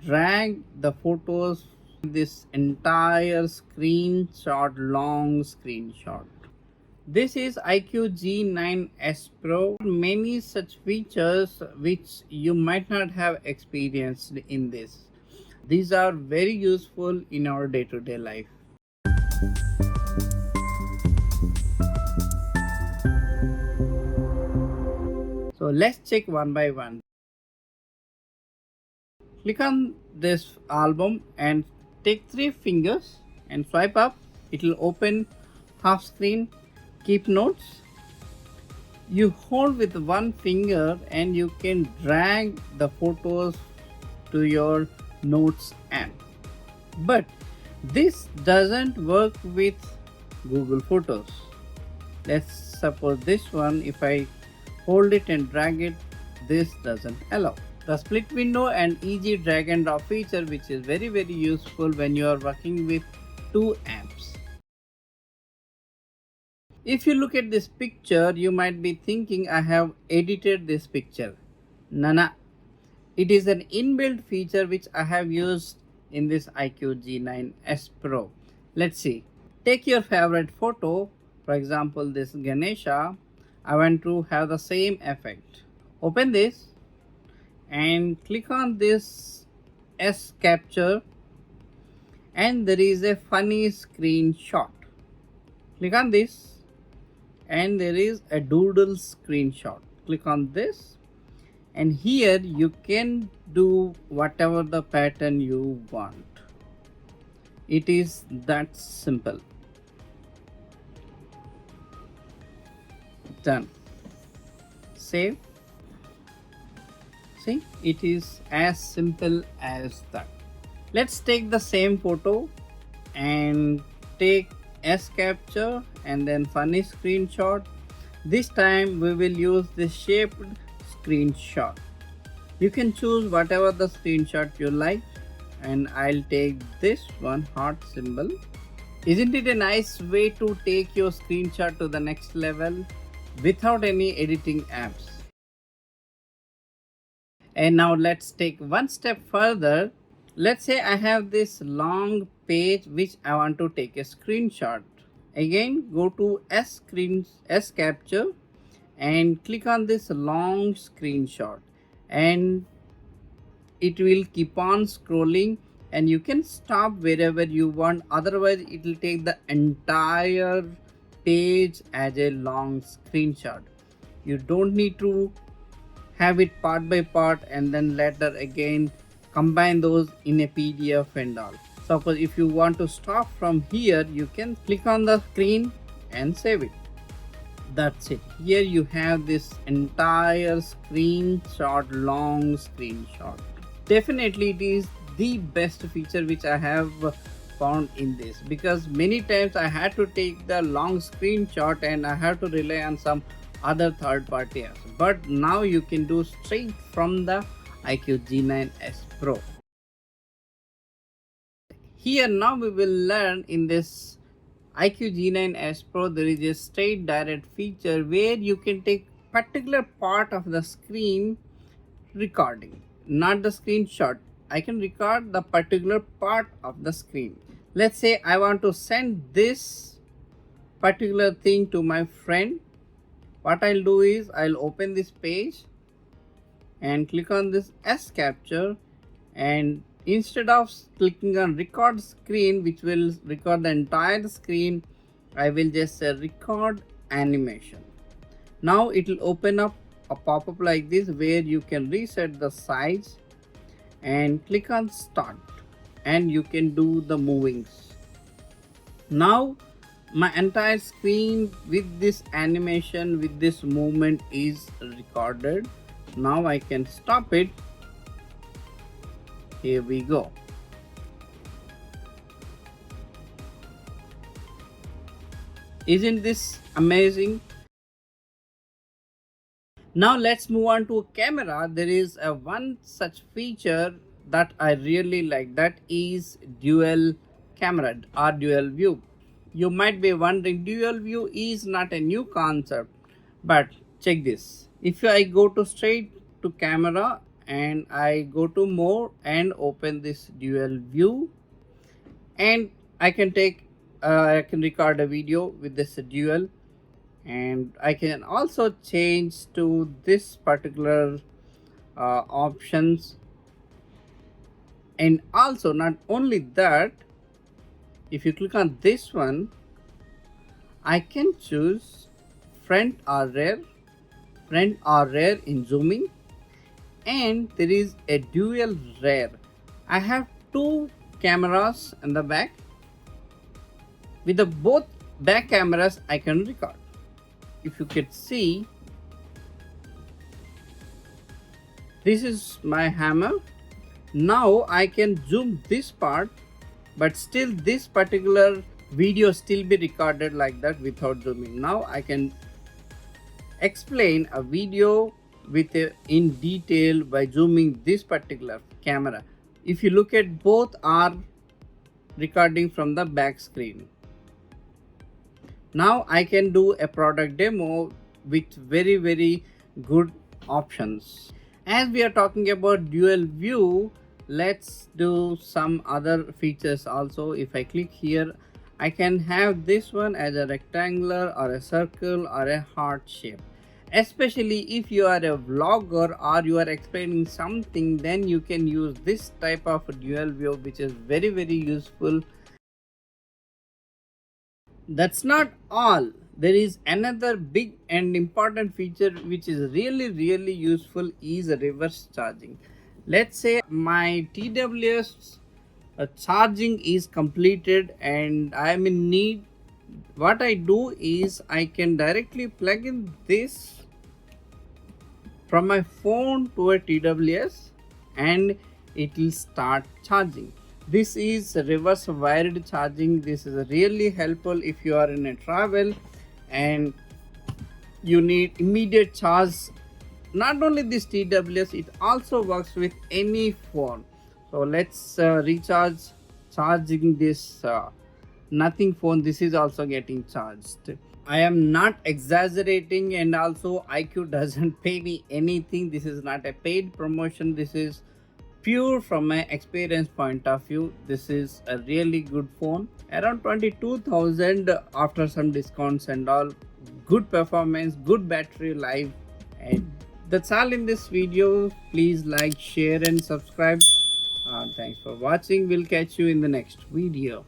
drag the photos, this entire screenshot, long screenshot. This is iQOO Z9s Pro. Many such features which you might not have experienced in this. These are very useful in our day-to-day life. So let's check one by one. Click on this album and take 3 fingers and swipe up. It will open half screen. Keep notes. You hold with one finger and you can drag the photos to your notes app. But this doesn't work with Google Photos. Let's suppose this one, if I hold it and drag it, this doesn't allow. The split window and easy drag and drop feature, which is very useful when you are working with 2 apps. If you look at this picture, you might be thinking I have edited this picture. Nana. It is an inbuilt feature which I have used in this iQOO Z9s Pro. Let's see. Take your favorite photo, for example this Ganesha. I want to have the same effect. Open this and click on this S capture and there is a funny screenshot. Click on this and there is a doodle screenshot. Click on this and here you can do whatever the pattern you want. It is that simple. Done. Save. See, it is as simple as that. Let's take the same photo and take S capture and then funny screenshot. This time we will use the shaped screenshot. You can choose whatever the screenshot you like and I'll take this one, heart symbol. Isn't it a nice way to take your screenshot to the next level without any editing apps? And now let's take one step further. Let's say I have this long page which I want to take a screenshot. Again, go to S capture and click on this long screenshot and it will keep on scrolling and you can stop wherever you want, otherwise it will take the entire page as a long screenshot. You don't need to have it part by part and then later again combine those in a PDF and all. Suppose if you want to stop from here, you can click on the screen and save it. That's it. Here you have this entire screenshot, long screenshot. Definitely it is the best feature which I have found in this, because many times I had to take the long screenshot and I have to rely on some other third-party apps. But now you can do straight from the iQOO Z9s Pro. Here now we will learn in this iQOO Z9s Pro there is a straight direct feature where you can take particular part of the screen recording, not the screenshot. I can record the particular part of the screen. Let's say I want to send this particular thing to my friend. What I'll do is I'll open this page and click on this S capture, and instead of clicking on record screen which will record the entire screen, I will just say record animation. Now it will open up a pop-up like this where you can reset the size and click on start and you can do the movings. Now my entire screen with this animation, with this movement is recorded. Now I can stop it. Here we go. Isn't this amazing? Now let's move on to a camera. There is a one such feature that I really like, that is dual camera or dual view. You might be wondering, dual view is not a new concept, but check this. If I go to straight to camera and I go to more and open this dual view, and I can record a video with this dual, and I can also change to this particular options. And also not only that, if you click on this one, I can choose front or rear in zooming, and there is a dual rear. I have two cameras in the back. With the both back cameras I can record. If you can see, this is my hammer. Now I can zoom this part, but still this particular video still be recorded like that without zooming. Now I can explain a video with in detail by zooming this particular camera. If you look at, both are recording from the back screen. Now I can do a product demo with very good options. As we are talking about dual view, let's do some other features also. If I click here, I can have this one as a rectangular or a circle or a heart shape. Especially if you are a vlogger or you are explaining something, then you can use this type of dual view, which is very useful. That's not all. There is another big and important feature which is really useful, is reverse charging. Let's say my TWS charging is completed and I am in need. What I do is I can directly plug in this from my phone to a TWS and it will start charging. This is reverse wired charging. This is really helpful if you are in a travel and you need immediate charge. Not only this TWS, it also works with any phone. So let's recharge charging this nothing phone. This is also getting charged. I am not exaggerating, and also iQOO doesn't pay me anything. This is not a paid promotion. This is pure from my experience point of view. This is a really good phone, around 22,000 after some discounts and all. Good performance, good battery life, and that's all in this video. Please like, share and subscribe. Thanks for watching. We'll catch you in the next video.